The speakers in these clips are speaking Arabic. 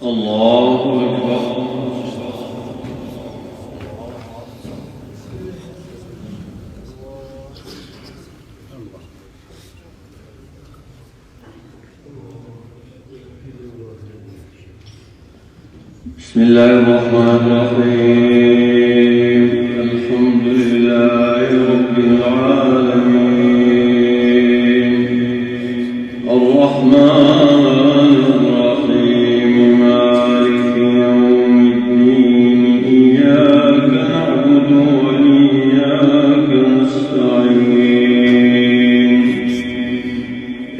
الله أكبر. بسم الله الرحمن الرحيم. الحمد لله رب العالمين الرحمن الرحيم مالك يوم الدين إياك نعبد وإياك نستعين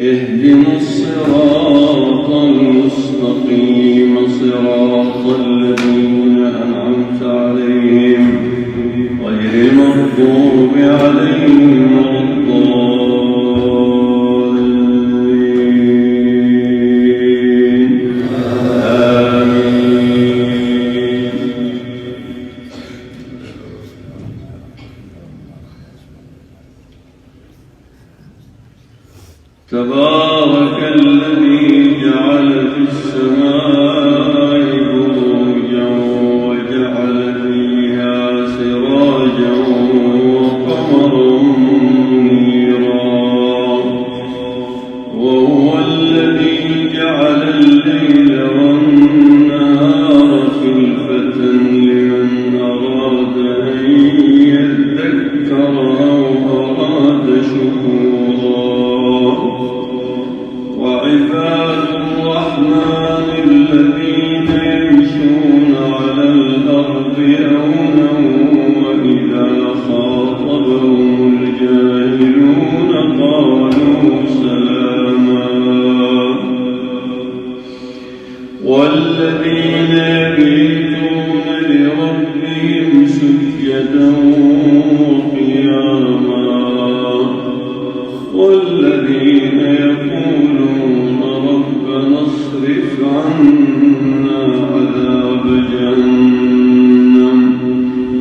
اهدنا الصراط المستقيم صراط الذين أنعمت عليهم غير المغضوب عليهم ولا الضالين آمين. تبارك الذي جعل في السماء بروجا وجعل فيها سراجا وقمرا منيرا وهو الذي جعل الليل والنهار خلفة لمن أراد أن يذكر أو أراد شكورا. وعباد الرحمن الذين يمشون على الأرض هونا وإذا خاطبهم الجاهلون قالوا سلاما. والذين يبيتون لربهم سجدا وقياما والذين يقولون ربنا اصرف عنا عذاب جهنم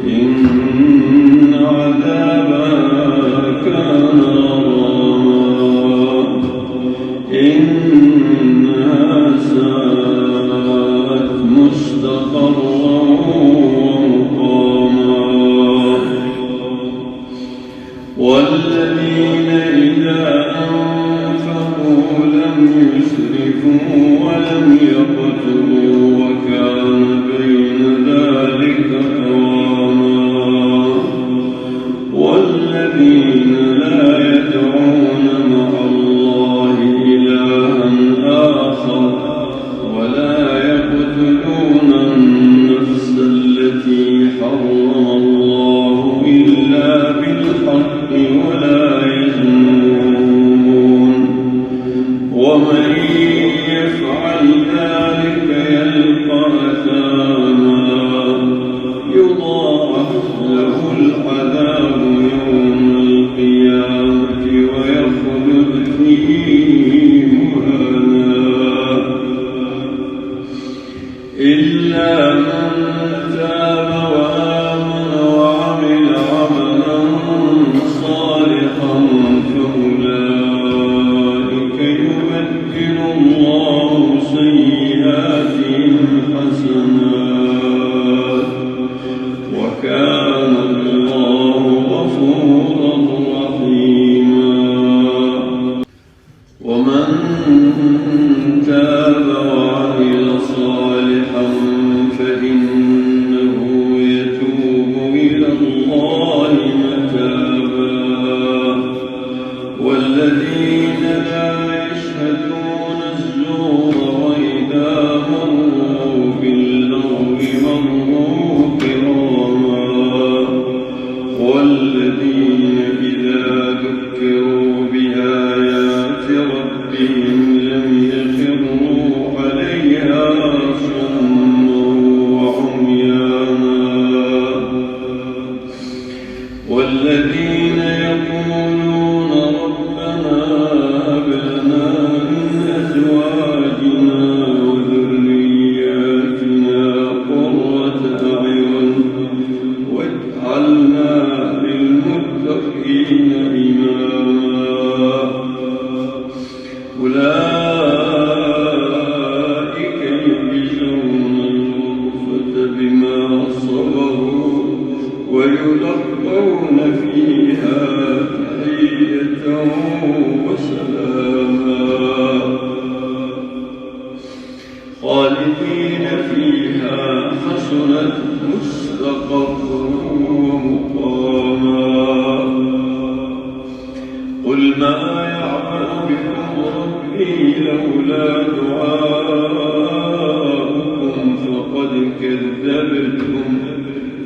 إن عذابها كان غراما إنها ساءت مستقرا ومقاما. والذين إذا أنفقوا لم يسرفوا ولم يقتروا وكان بين ذلك قواما. والذين لا يدعون مع الله إلها آخر ولا يقتلون النفس التي حرم الله إلا بالحق ولا يزنون ومن يفعل ذلك يلقى أثاما يضاعف له العذاب يوم القيامة ويخلد فيه مهانا إلا من تاب وآمن وعمل عملا صالحا فأولئك يبدل الله سيئاتهم حسنات وكان الله غفورا رحيما. ومن تاب وعمل صالحا فإن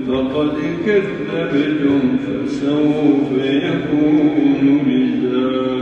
فقد كذبتم فسوف يكون لزاما.